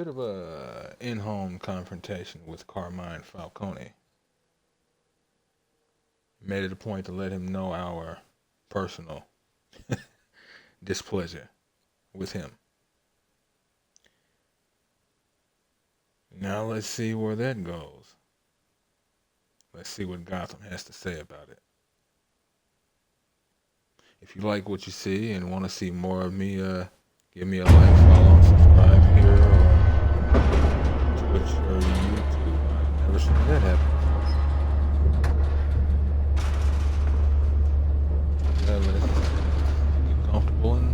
bit of a in-home confrontation with Carmine Falcone. Made it a point to let him know our personal displeasure with him. Now let's see where that goes. Let's see what Gotham has to say about it. If you like what you see and want to see more of me, give me a like, follow, and subscribe here on Twitch or YouTube. I've never seen that happen. Let's get comfortable and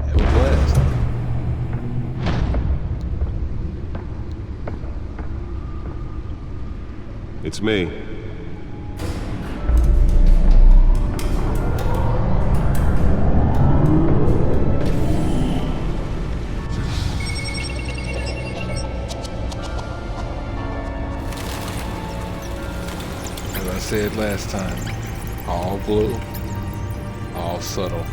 have a blast. It's me. As I said last time, all blue, all subtle.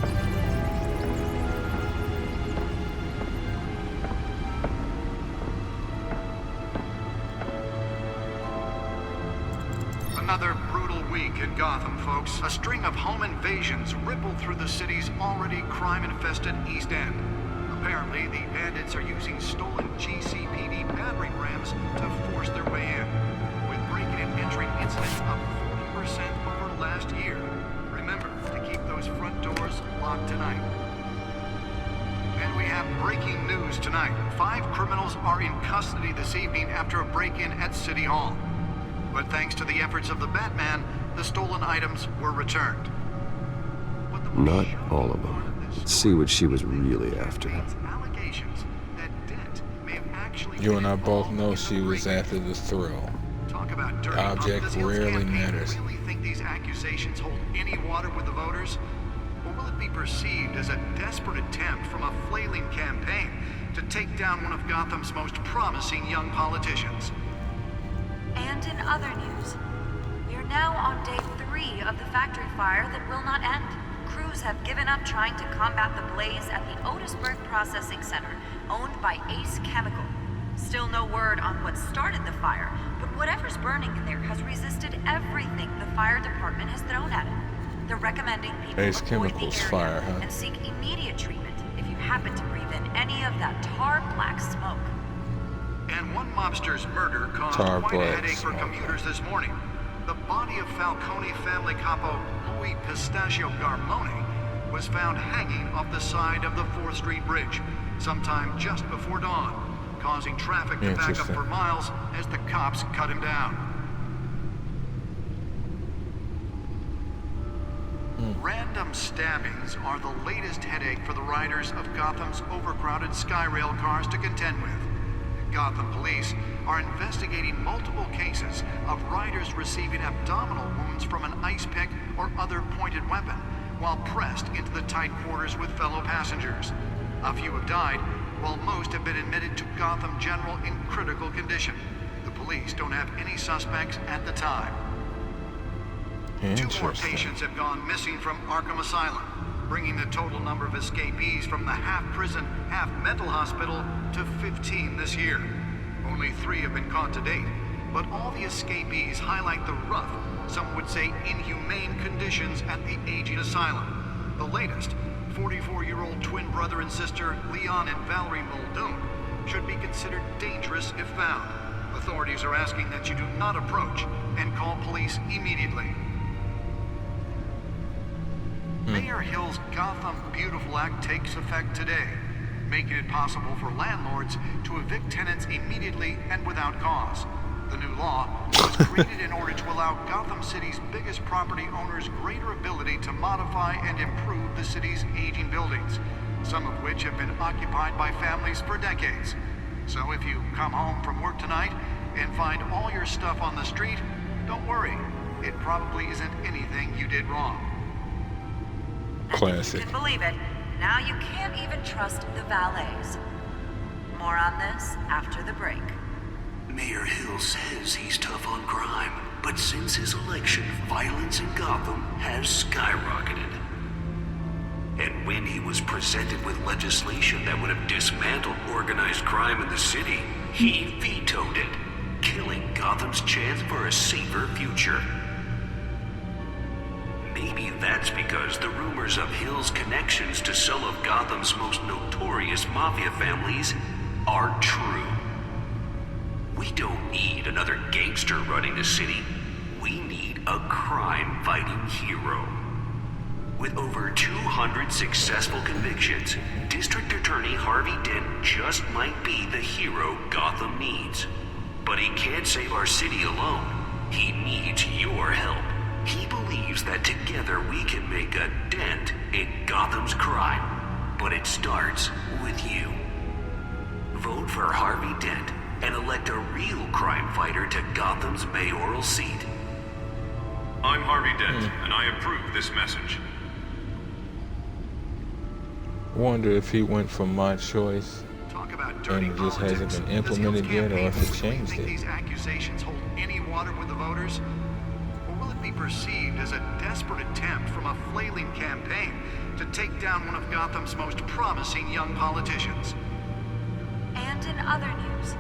Another brutal week in Gotham, folks. A string of home invasions rippled through the city's already crime-infested East End. Apparently, the bandits are using stolen GCPD battering rams to force their way in, with breaking and entering incidents up 40% over last year. Remember to keep those front doors locked tonight. And we have breaking news tonight. 5 criminals are in custody this evening after a break-in at City Hall. But thanks to the efforts of the Batman, the stolen items were returned. Not all of them. Let's see what she was really after. You and I both know she was after the thrill. The object rarely matters. Do you really think these accusations hold any water with the voters? Or will it be perceived as a desperate attempt from a flailing campaign to take down one of Gotham's most promising young politicians? And in other news, we are now on day 3 of the factory fire that will not end. Crews have given up trying to combat the blaze at the Otisburg Processing Center, owned by Ace Chemical. Still no word on what started the fire, but whatever's burning in there has resisted everything the fire department has thrown at it. They're recommending people Ace avoid Chemicals the area fire, huh? and seek immediate treatment if you happen to breathe in any of that tar black smoke. And one mobster's murder caused Tar quite a black headache for smoke. commuters this morning. The body of Falcone family capo Louis Pistachio Garmone was found hanging off the side of the 4th Street Bridge sometime just before dawn, causing traffic to back up Interesting. for miles as the cops cut him down. Random stabbings are the latest headache for the riders of Gotham's overcrowded Skyrail cars to contend with. Gotham police are investigating multiple cases of riders receiving abdominal wounds from an ice pick or other pointed weapon while pressed into the tight quarters with fellow passengers. A few have died, while most have been admitted to Gotham General in critical condition. The police don't have any suspects at the time. 2 more Interesting. patients have gone missing from Arkham Asylum, bringing the total number of escapees from the half-prison, half-mental hospital to 15 this year. Only 3 have been caught to date, but all the escapees highlight the rough, some would say inhumane conditions at the aging asylum. The latest, 44-year-old twin brother and sister Leon and Valerie Muldoon, should be considered dangerous if found. Authorities are asking that you do not approach and call police immediately. Mayor Hill's Gotham Beautiful Act takes effect today, making it possible for landlords to evict tenants immediately and without cause. The new law was created in order to allow Gotham City's biggest property owners greater ability to modify and improve the city's aging buildings, some of which have been occupied by families for decades. So if you come home from work tonight and find all your stuff on the street, don't worry. It probably isn't anything you did wrong. Classic. You can believe it. Now you can't even trust the valets. More on this after the break. Mayor Hill says he's tough on crime, but since his election, violence in Gotham has skyrocketed. And when he was presented with legislation that would have dismantled organized crime in the city, he vetoed it, killing Gotham's chance for a safer future. Maybe that's because the rumors of Hill's connections to some of Gotham's most notorious mafia families are true. We don't need another gangster running the city. We need a crime-fighting hero. With over 200 successful convictions, District Attorney Harvey Dent just might be the hero Gotham needs. But he can't save our city alone. He needs your help. He believes that together we can make a dent in Gotham's crime. But it starts with you. Vote for Harvey Dent and elect a real crime fighter to Gotham's mayoral seat. I'm Harvey Dent, and I approve this message. Wonder if he went for my choice Talk about dirty and it just hasn't politics. been Does implemented Hill's yet, or campaign if it really changed think it. these accusations hold any water with the voters? Or will it be perceived as a desperate attempt from a flailing campaign to take down one of Gotham's most promising young politicians? And in other news,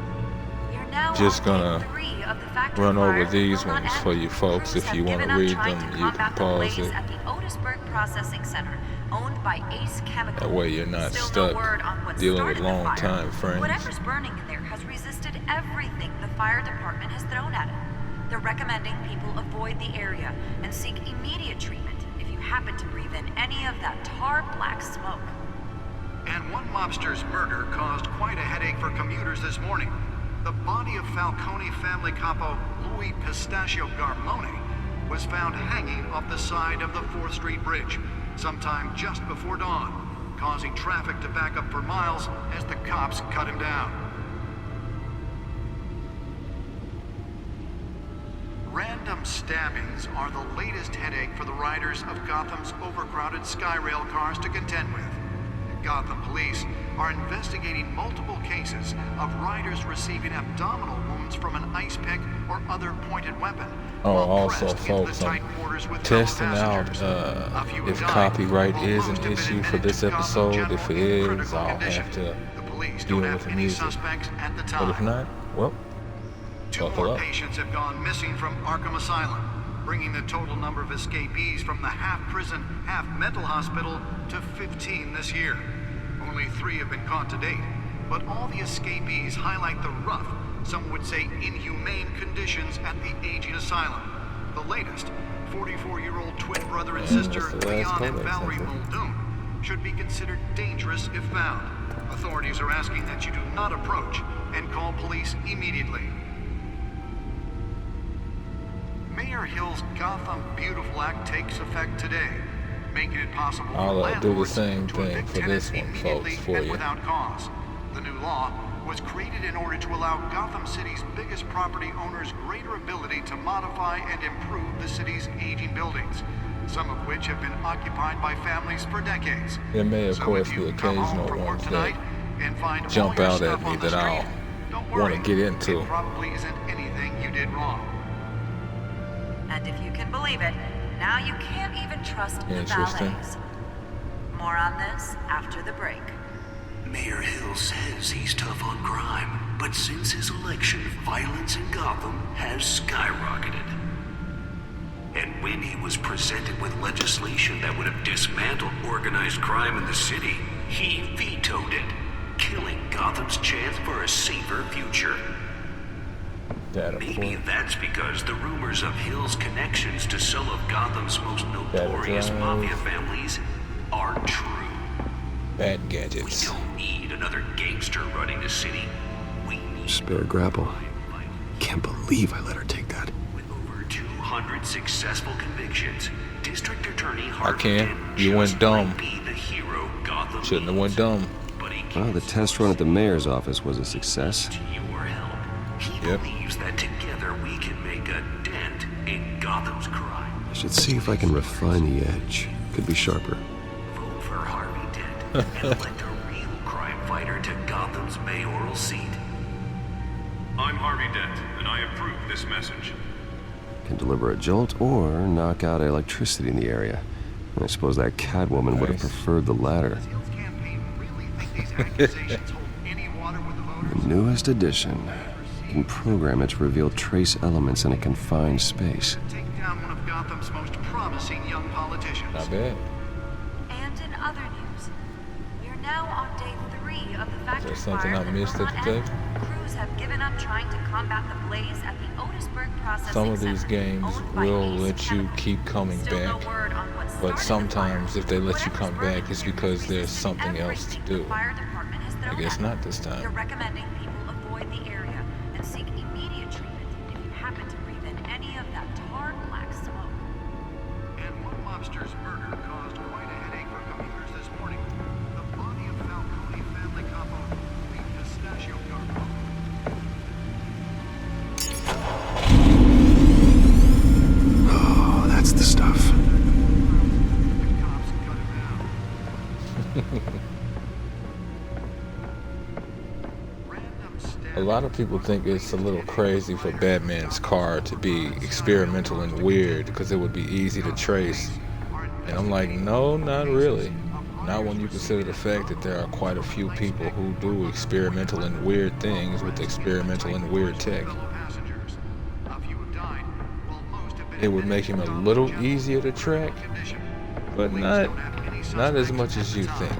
you're now Just on gonna day 3 of the factory run fire over that these will not ones end. for you folks. Crews If have you want given to up read trying them, to you can combat the pause blaze it. at the Otisburg Processing Center, owned by Ace Chemical. That way you're not Still stuck no word on what dealing with started the long fire. time frames. Whatever's burning in there has resisted everything the fire department has thrown at it. They're recommending people avoid the area and seek immediate treatment if you happen to breathe in any of that tar black smoke. And one mobster's murder caused quite a headache for commuters this morning. The body of Falcone family capo Louis Pistachio Garmone was found hanging off the side of the 4th Street Bridge sometime just before dawn, causing traffic to back up for miles as the cops cut him down. Random stabbings are the latest headache for the riders of Gotham's overcrowded Skyrail cars to contend with. Gotham police are investigating multiple cases of riders receiving abdominal wounds from an ice pick or other pointed weapon. Oh, while also, pressed into the folks, tight I'm quarters with testing fellow out passengers. A few if have died, copyright while is most an have been issue for admitted this to Gotham episode. General If it in is, critical I'll condition. have to The police deal don't with have the any music. suspects at the But time. if not, well, 2 buckle more up. patients have gone missing from Arkham Asylum, bringing the total number of escapees from the half-prison, half-mental hospital to 15 this year. Only 3 have been caught to date, but all the escapees highlight the rough, some would say inhumane conditions at the aging asylum. The latest, 44-year-old twin brother and Man, sister that's the last Leon and codex, Valerie I think. Muldoon should be considered dangerous if found. Authorities are asking that you do not approach and call police immediately. Mayor Hill's Gotham Beautiful Act takes effect today, making it possible for I'll do the landlords same to thing evict for tenants this one, immediately folks, for and you. without cause. The new law was created in order to allow Gotham City's biggest property owners greater ability to modify and improve the city's aging buildings, some of which have been occupied by families for decades. There may, of So course, if be you come home occasional from work ones tonight that and find jump all your out at stuff me on the that I'll street, don't wanna worry. get into. It probably isn't anything you did wrong. And if you can believe it, now you can't even trust the Interesting. valets. More on this after the break. Mayor Hill says he's tough on crime, but since his election, violence in Gotham has skyrocketed. And when he was presented with legislation that would have dismantled organized crime in the city, he vetoed it, killing Gotham's chance for a safer future. Data Maybe for that's because the rumors of Hill's connections to some of Gotham's most notorious drive. mafia families are true. bad We gadgets. don't need another gangster running the city. We need Spare grapple. fighting. Can't believe I let her take that. With over 200 successful convictions, District Attorney Harvey can't. Dent You went just dumb. might be the hero Gotham Shouldn't have needs. went dumb. But he Well, the can't test run at the mayor's office was a success. to your help. He Yep. believes that together we can make a dent in Gotham's crime. I should see if I can refine the edge. Could be sharper. Vote for Harvey Dent and elect a real crime fighter to Gotham's mayoral seat. I'm Harvey Dent, and I approve this message. Can deliver a jolt or knock out electricity in the area. I suppose that Catwoman would have Nice. preferred the latter. Does Hill's campaign really think these accusations hold any water with the voters? The newest addition can program it to reveal trace elements in a confined space. Take down one of Gotham's most promising young politicians. Not bad. And in other news, we are now on day 3 of the factory something fire I that missed will at not the end. thing? Crews have given up trying to combat the blaze at the Otisburg processing Some of these center, games owned by will Ace let you Chemical. keep coming Still no back, word on what but started the sometimes fire. if they let you Whatever's come burning back, it's here because increases there's the something else to everything do. the fire department has I thrown guess at not them. this time. They're recommending people avoid the area and seek immediate treatment if you happen to breathe in any of that tar black smoke. And one mobster's murder caused quite a headache for commuters this morning. The body of Falcone family capo, the Pistachio Garbo. Oh, that's the stuff. The cops cut him down. Random A lot of people think it's a little crazy for Batman's car to be experimental and weird because it would be easy to trace. And I'm like, no, not really. Not when you consider the fact that there are quite a few people who do experimental and weird things with experimental and weird tech. It would make him a little easier to track, but not as much as you think.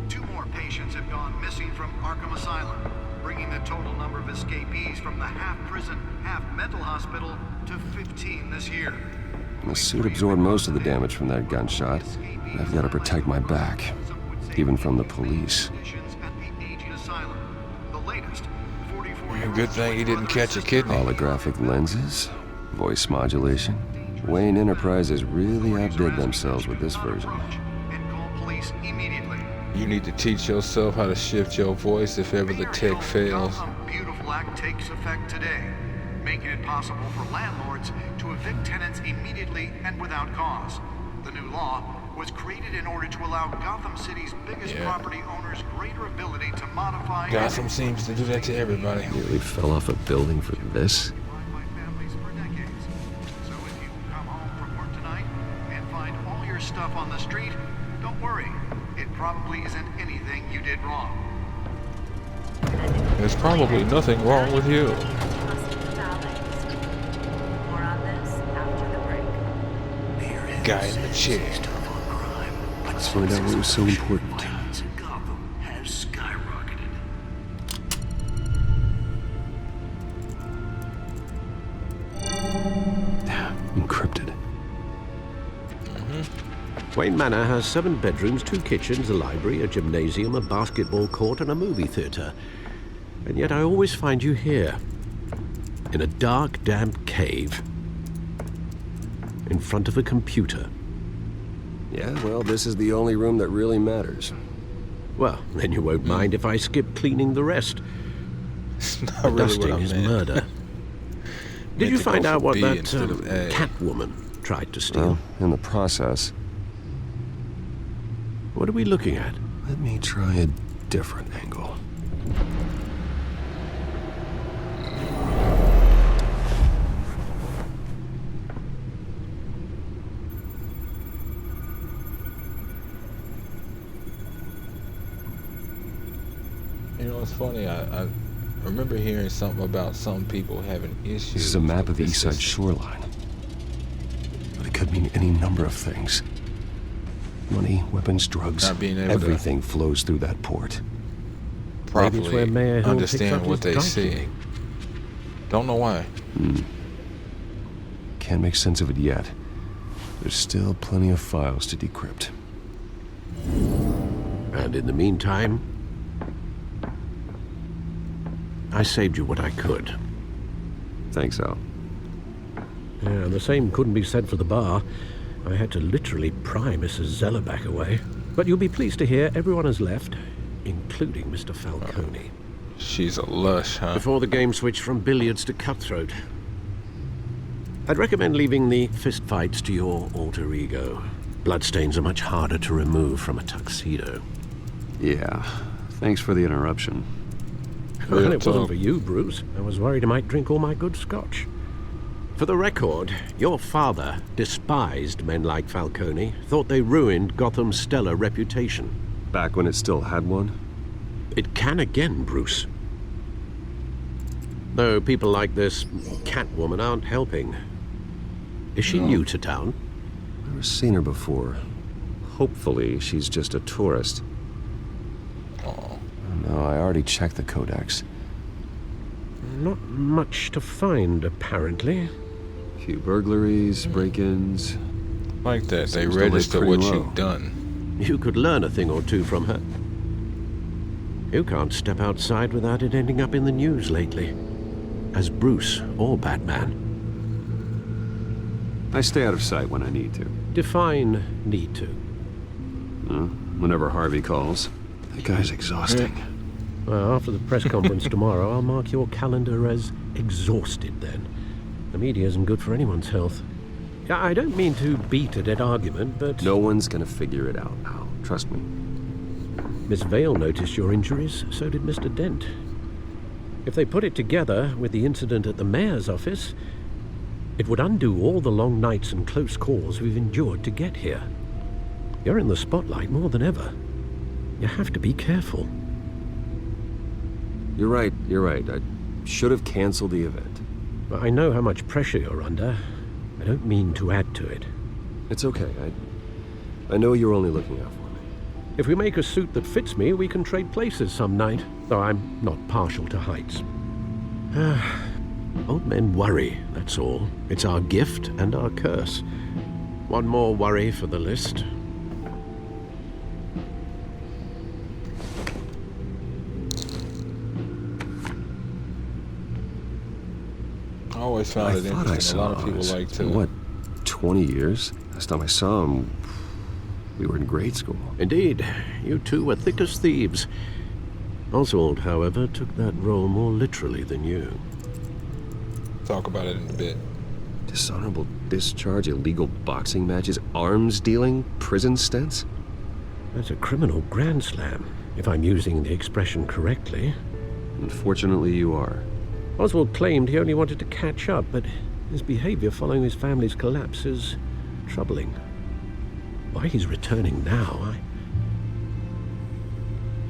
2 more patients have gone missing from Arkham Asylum, bringing the total number of escapees from the half-prison, half-mental hospital to 15 this year. The suit absorbed most of the damage from that gunshot. I've got to protect my back, even from the police. Good thing he didn't catch a kidney. Holographic lenses, voice modulation. Wayne Enterprises really outdid themselves with this version. You need to teach yourself how to shift your voice if ever the tech fails. Beautiful Act takes effect today, making it possible for landlords to evict tenants immediately and without cause. The new law was created in order to allow Gotham City's biggest property owners greater ability to modify. Gotham seems to do that to everybody. Nearly fell off a building for this. By families for decades. So if you come home from work tonight and find all your stuff on the street, don't worry. It probably isn't anything you did wrong. There's probably nothing wrong with you. More on this after the break. Guy in the chair. Let's find out what was so important. Violence in Gotham has skyrocketed. Encrypted. Wayne Manor has 7 bedrooms, 2 kitchens, a library, a gymnasium, a basketball court, and a movie theater. And yet I always find you here, in a dark, damp cave, in front of a computer. Yeah, well, this is the only room that really matters. Well, then you won't mind if I skip cleaning the rest. It's not The really what dusting I is meant. murder. Did Meant you to find go for out what B that instead of A. Catwoman tried to steal? Well, in the process, What are we looking at? let me try a different angle. You know, it's funny. I remember hearing something about some people having issues. This is a map with of the this East Side system. shoreline. But it could mean any number of things. Money, weapons, drugs, Not being able to everything flows through that port. Maybe it's where properly Mayor Hill picks understand up what his they dry see. cleaning. Don't know why. Can't make sense of it yet. There's still plenty of files to decrypt. And in the meantime, I saved you what I could. Thanks, Al. Yeah, the same couldn't be said for the bar. I had to literally pry Mrs. Zeller back away. But you'll be pleased to hear everyone has left, including Mr. Falcone. She's a lush, huh? Before the game switched from billiards to cutthroat. I'd recommend leaving the fistfights to your alter ego. Bloodstains are much harder to remove from a tuxedo. Yeah. Thanks for the interruption. Well, Real it wasn't talk. for you, Bruce. I was worried I might drink all my good scotch. For the record, your father despised men like Falcone, thought they ruined Gotham's stellar reputation. Back when it still had one? It can again, Bruce. Though people like this Catwoman aren't helping. Is she new to town? Never seen her before. Hopefully, she's just a tourist. Oh, No, I already checked the codex. Not much to find, apparently. Few burglaries, break-ins. like that. They Seems to lay register pretty what low. you've done. You could learn a thing or two from her. You can't step outside without it ending up in the news lately. As Bruce or Batman. I stay out of sight when I need to. Define need to. Whenever Harvey calls. That guy's exhausting. Well, after the press conference tomorrow, I'll mark your calendar as exhausted then. The media isn't good for anyone's health. Yeah, I don't mean to beat a dead argument, but... No one's gonna figure it out, Al. Trust me. Miss Vale noticed your injuries, so did Mr. Dent. If they put it together with the incident at the mayor's office, it would undo all the long nights and close calls we've endured to get here. You're in the spotlight more than ever. You have to be careful. You're right. I should have canceled the event. But I know how much pressure you're under. I don't mean to add to it. It's okay. I know you're only looking out for me. If we make a suit that fits me, we can trade places some night, though I'm not partial to heights. Old men worry, that's all. It's our gift and our curse. One more worry for the list. I always found I it thought I interesting. A saw lot of people Oz. like to. What, 20 years? Last time I saw him, we were in grade school. Indeed, you two were thick as thieves. Oswald, however, took that role more literally than you. Talk about it in a bit. Dishonorable discharge, illegal boxing matches, arms dealing, prison stints? That's a criminal grand slam, if I'm using the expression correctly. Unfortunately, you are. Oswald claimed he only wanted to catch up, but his behavior following his family's collapse is troubling. Why he's returning now, I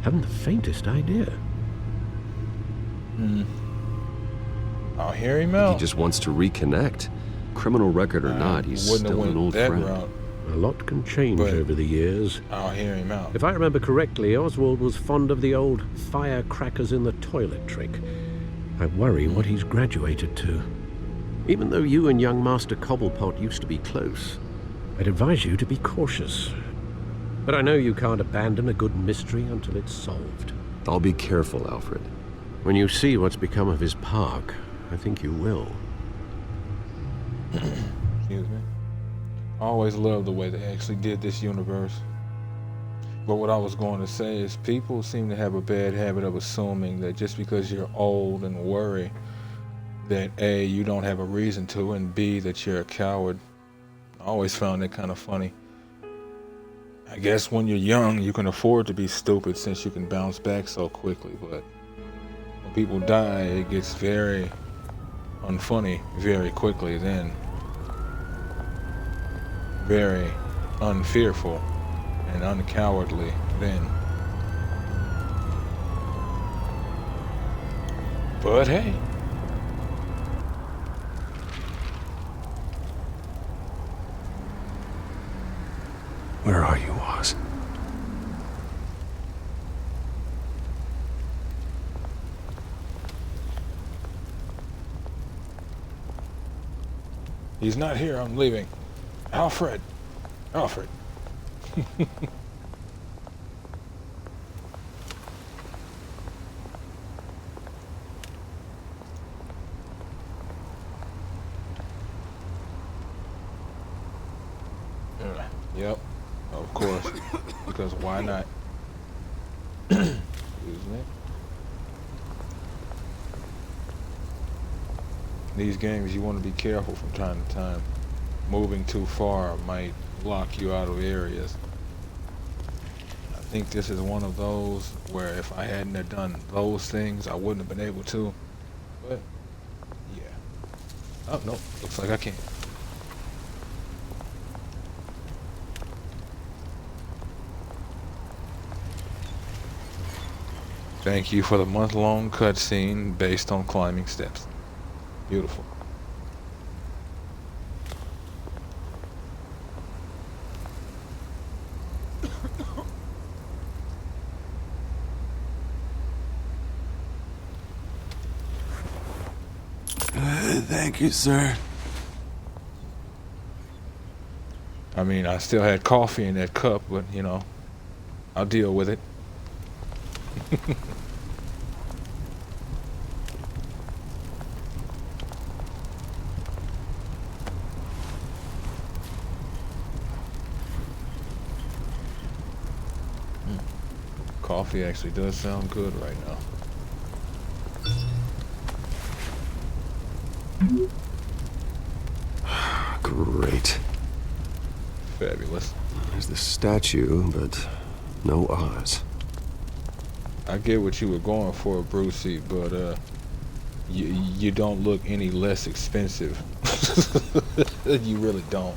haven't the faintest idea. I'll hear him out. He just wants to reconnect. Criminal record or not, he's Wouldn't have still an went old that friend. route. A lot can change But- over the years. I'll hear him out. If I remember correctly, Oswald was fond of the old firecrackers in the toilet trick. I worry what he's graduated to. Even though you and young Master Cobblepot used to be close, I'd advise you to be cautious. But I know you can't abandon a good mystery until it's solved. I'll be careful, Alfred. When you see what's become of his park, I think you will. Excuse me. I always loved the way they actually did this universe. But what I was going to say is people seem to have a bad habit of assuming that just because you're old and worry that A, you don't have a reason to, and B, that you're a coward. I always found that kind of funny. I guess when you're young, you can afford to be stupid since you can bounce back so quickly, but when people die, it gets very unfunny very quickly then. Very unfearful and uncowardly then. But hey. Where are you, Oz? He's not here, I'm leaving. Alfred! Alfred. Yep, of course. Because why not? Excuse me. These games, you want to be careful from time to time. Moving too far might block you out of areas. I think this is one of those where if I hadn't have done those things, I wouldn't have been able to. But, yeah. Oh, no. Looks like I can. Thank you for the month-long cutscene based on climbing steps. Beautiful. Thank you, sir. I mean, I still had coffee in that cup, but, you know, I'll deal with it. Coffee actually does sound good right now. Great. Fabulous. There's the statue, but no Oz. I get what you were going for, Brucey, but you don't look any less expensive. You really don't.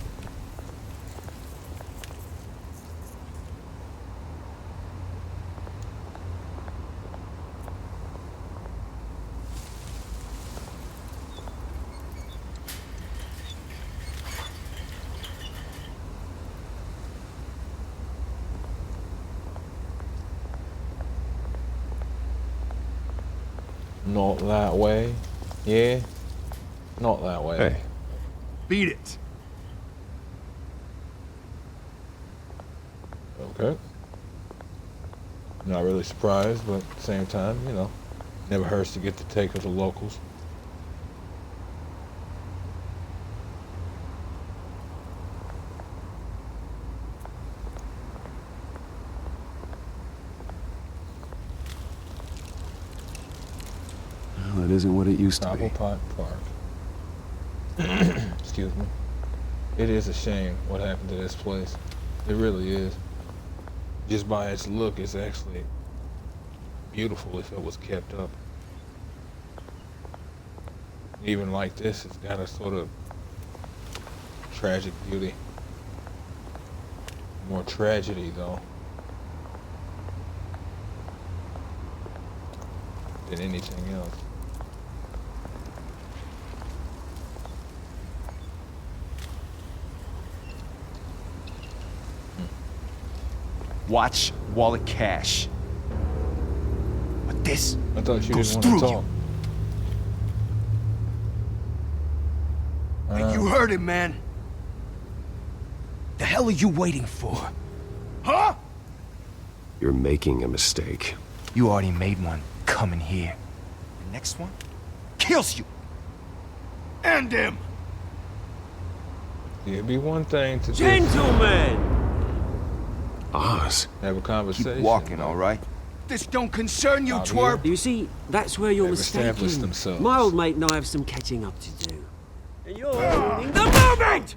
Not that way. Yeah? Not that way. Hey. Beat it. Okay. Not really surprised, but at the same time, you know, never hurts to get the take of the locals. Well, it isn't what it used to be. Applepot Park. Excuse me. It is a shame what happened to this place. It really is. Just by its look, it's actually beautiful if it was kept up. Even like this, it's got a sort of tragic beauty. More tragedy, though, than anything else. Watch wallet cash. But this I thought you goes didn't want to through talk. You heard him, man. The hell are you waiting for? Huh? You're making a mistake. You already made one coming here. The next one kills you. And him. It'd be one thing to just Gentlemen! Oz. have a conversation. Keep walking, all right? This don't concern you, Out twerp. You see, that's where you're They've established mistaken. themselves. My old mate and I have some catching up to do. And you're ruining the moment!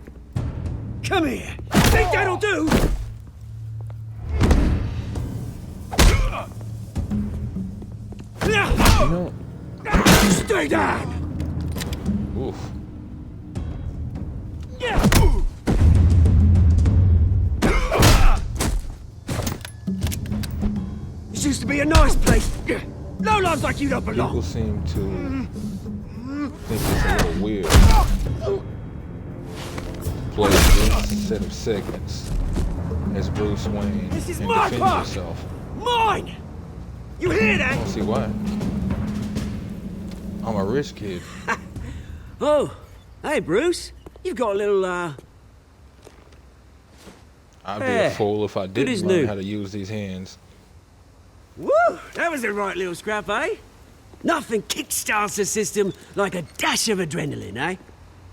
Come here. Think that'll do? You know, Stay down! oof. This used to be a nice place. No lives like you don't People belong. seem to think it's a little weird. Play this set of segments as Bruce Wayne This is and my defend park! yourself. Mine! You hear I that? don't see why. I'm a rich kid. Oh, hey Bruce. You've got a little, I'd be Hey, a fool if I good as didn't learn new. how to use these hands. Woo! That was a right little scrap, eh? Nothing kickstarts the system like a dash of adrenaline, eh?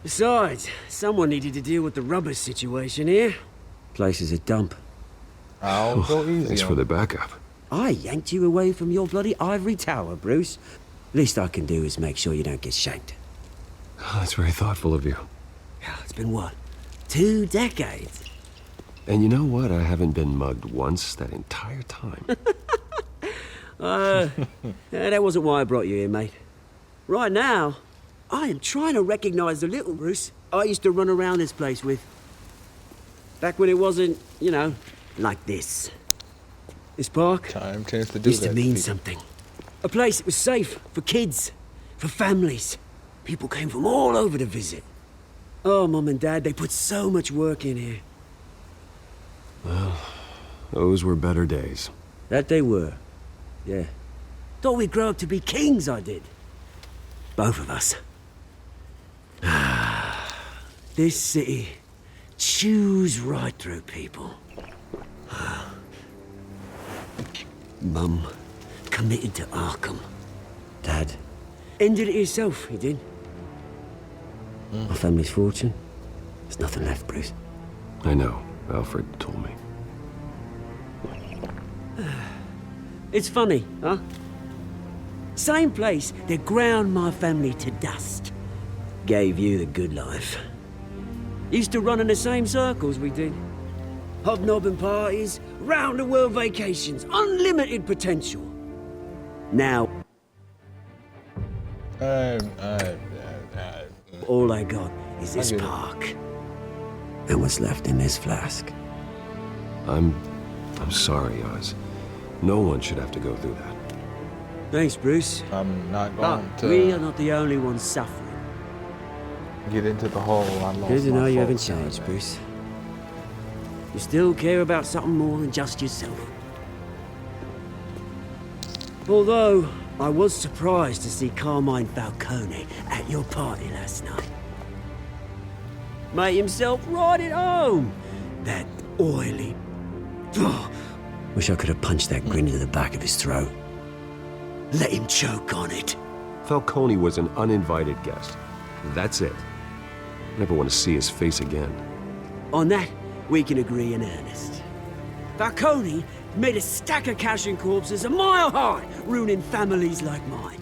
Besides, someone needed to deal with the rubber situation here. Place is a dump. I'll go easy Thanks on for the it. backup. I yanked you away from your bloody ivory tower, Bruce. Least I can do is make sure you don't get shanked. Oh, that's very thoughtful of you. It's been what? 2 decades? And you know what? I haven't been mugged once that entire time. Yeah, that wasn't why I brought you here, mate. Right now, I am trying to recognize the little Bruce I used to run around this place with. Back when it wasn't, you know, like this. This park Time tends to do used that to mean people. something. A place that was safe for kids, for families. People came from all over to visit. Oh, Mum and Dad, they put so much work in here. Those were better days. That they were. Yeah. Thought we'd grow up to be kings, I did. Both of us. This city chews right through people. Mum committed to Arkham. Dad ended it himself, he did. My family's fortune. There's nothing left, Bruce. I know. Alfred told me. It's funny, huh? Same place that ground my family to dust. Gave you the good life. Used to run in the same circles we did. Hobnobbing parties, round-the-world vacations, unlimited potential. Now, all I got is this park. And what's left in this flask. I'm sorry, Oz. No one should have to go through that. Thanks, Bruce. I'm not But going to we are not the only ones suffering. get into the hole I lost. Good to know my you haven't folks in. changed, Bruce. You still care about something more than just yourself. Although, I was surprised to see Carmine Falcone at your party last night. Made himself right at home. That oily... Oh, wish I could have punched that grin into the back of his throat. Let him choke on it. Falcone was an uninvited guest. That's it. Never want to see his face again. On that, we can agree in earnest. Falcone made a stack of cash and corpses a mile high, ruining families like mine.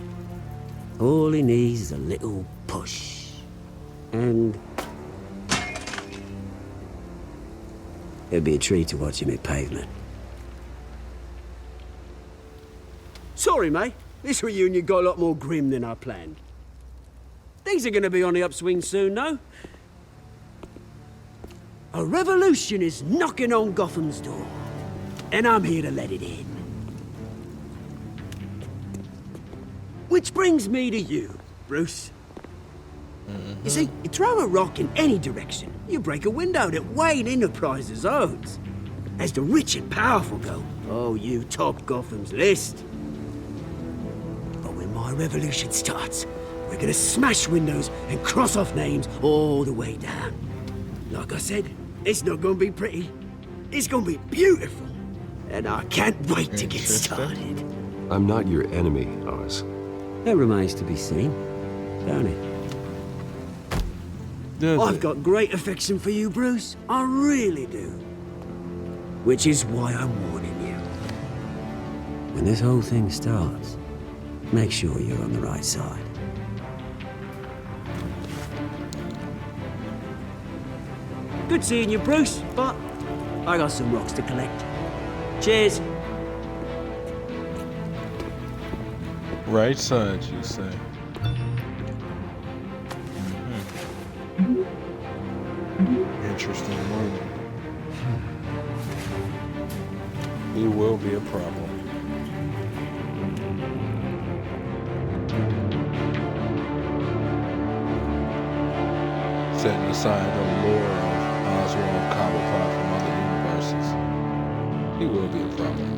All he needs is a little push. And... it'd be a treat to watch him hit pavement. Sorry, mate. This reunion got a lot more grim than I planned. Things are gonna be on the upswing soon, no? A revolution is knocking on Gotham's door. And I'm here to let it in. Which brings me to you, Bruce. You see, you throw a rock in any direction, you break a window that Wayne Enterprises owns. As the rich and powerful go, oh, you top Gotham's list. But when my revolution starts, we're gonna smash windows and cross off names all the way down. Like I said, it's not gonna be pretty. It's gonna be beautiful. And I can't wait to get started. I'm not your enemy, Oz. That remains to be seen, don't it? I've got great affection for you, Bruce. I really do. Which is why I'm warning you. When this whole thing starts, make sure you're on the right side. Good seeing you, Bruce, but I got some rocks to collect. Cheers. Right side, you say. Interesting one. He will be a problem. Setting aside the lore of Oswald Cobblepot from other universes, he will be a problem.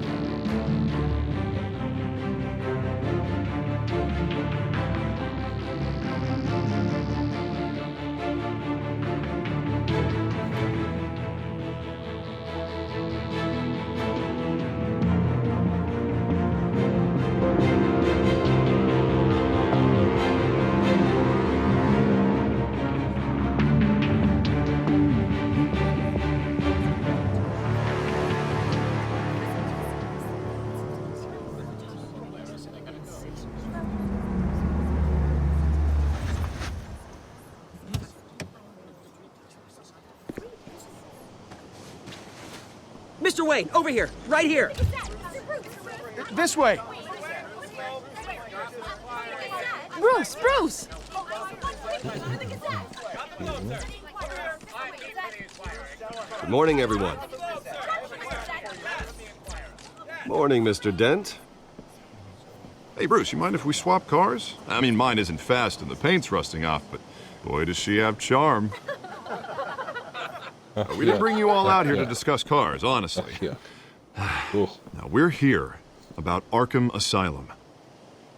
Mr. Wayne, over here, right here. This way. Bruce! Good morning, everyone. Morning, Mr. Dent. Hey, Bruce, you mind if we swap cars? I mean, mine isn't fast and the paint's rusting off, but boy, does she have charm. We didn't bring you all out here to discuss cars, honestly. Now, we're here about Arkham Asylum.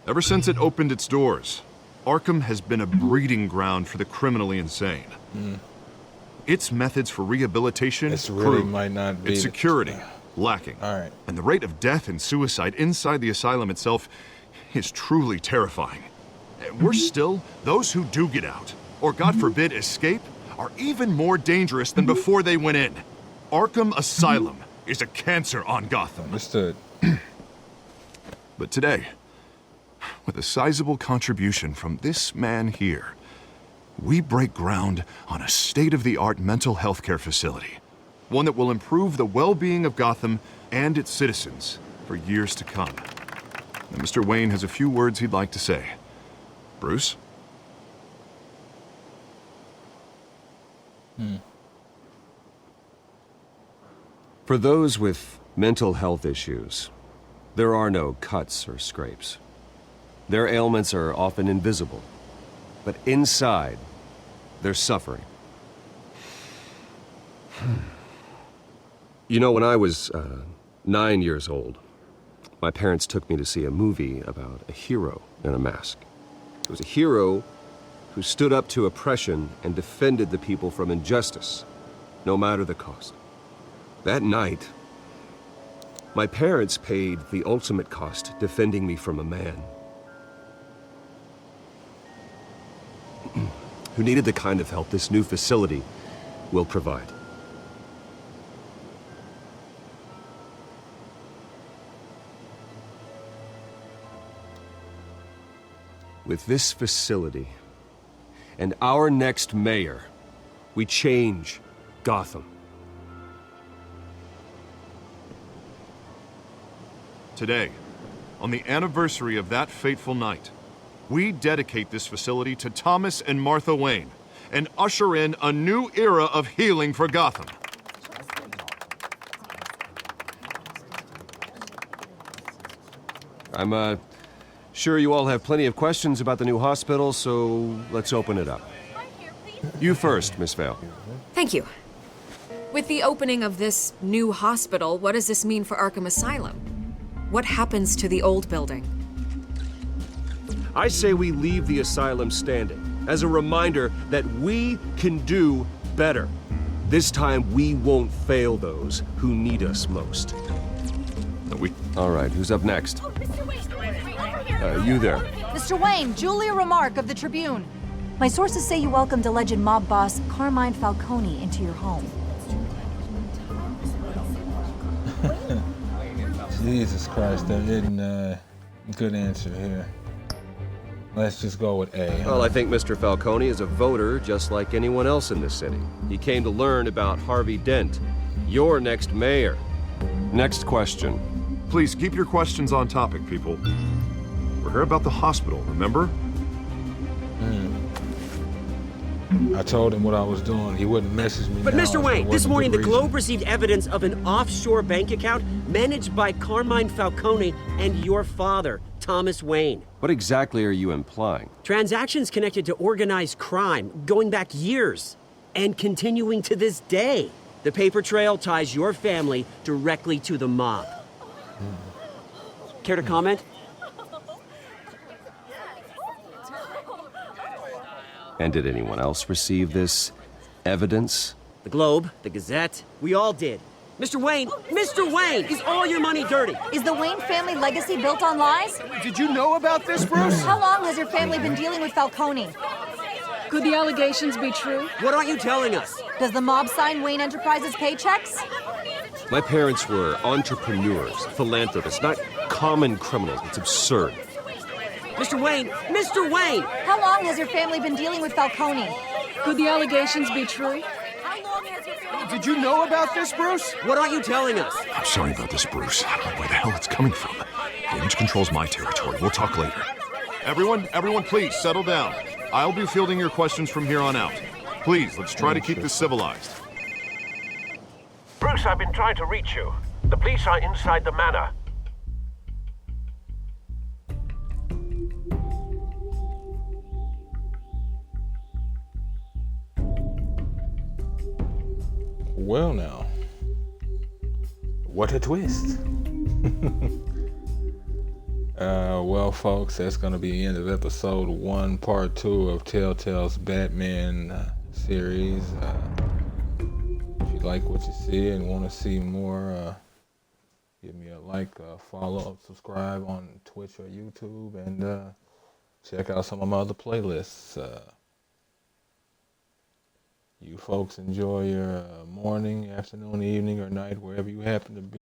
Ever since it opened its doors, Arkham has been a breeding ground for the criminally insane. Its methods for rehabilitation, its security, lacking. And the rate of death and suicide inside the asylum itself is truly terrifying. Worse still, those who do get out, or God forbid escape, are even more dangerous than before they went in. Arkham Asylum is a cancer on Gotham. Understood. But today, with a sizable contribution from this man here, we break ground on a state-of-the-art mental health care facility. One that will improve the well-being of Gotham and its citizens for years to come. And Mr. Wayne has a few words he'd like to say. Bruce? For those with mental health issues, there are no cuts or scrapes. Their ailments are often invisible, but inside, they're suffering. You know, when I was 9 years old, my parents took me to see a movie about a hero in a mask. It was a hero who stood up to oppression and defended the people from injustice, no matter the cost. That night, my parents paid the ultimate cost defending me from a man who needed the kind of help this new facility will provide. With this facility and our next mayor, we change Gotham. Today, on the anniversary of that fateful night, we dedicate this facility to Thomas and Martha Wayne and usher in a new era of healing for Gotham. I'm sure you all have plenty of questions about the new hospital, so let's open it up. You first, Miss Vale. Thank you. With the opening of this new hospital, what does this mean for Arkham Asylum? What happens to the old building? I say we leave the asylum standing as a reminder that we can do better. This time, we won't fail those who need us most. All right, who's up next? You there. Mr. Wayne, Julia Remark of the Tribune. My sources say you welcomed alleged mob boss Carmine Falcone into your home. Jesus Christ, there isn't a good answer here. Let's just go with A. Well, I think Mr. Falcone is a voter just like anyone else in this city. He came to learn about Harvey Dent, your next mayor. Next question. Please keep your questions on topic, people. We're here about the hospital, remember? I told him what I was doing. He wouldn't message me. But now, Mr. Wayne, this morning the reason. Globe received evidence of an offshore bank account managed by Carmine Falcone and your father, Thomas Wayne. What exactly are you implying? Transactions connected to organized crime going back years and continuing to this day. The paper trail ties your family directly to the mob. Care to comment? And did anyone else receive this evidence? The Globe, the Gazette, we all did. Mr. Wayne, is all your money dirty? Is the Wayne family legacy built on lies? Did you know about this, Bruce? How long has your family been dealing with Falcone? Could the allegations be true? What aren't you telling us? Does the mob sign Wayne Enterprises paychecks? My parents were entrepreneurs, philanthropists, not common criminals. It's absurd. Mr. Wayne! How long has your family been dealing with Falcone? Could the allegations be true? Did you know about this, Bruce? What aren't you telling us? I'm sorry about this, Bruce. I don't know where the hell it's coming from. Damage control's my territory. We'll talk later. Everyone, please settle down. I'll be fielding your questions from here on out. Please, let's try to keep this civilized. Bruce, I've been trying to reach you. The police are inside the manor. Well now, what a twist. Well folks, that's going to be the end of episode 1, part 2 of Telltale's Batman series. If you like what you see and want to see more, give me a like, follow, subscribe on Twitch or YouTube, and check out some of my other playlists. You folks enjoy your morning, afternoon, evening, or night, wherever you happen to be.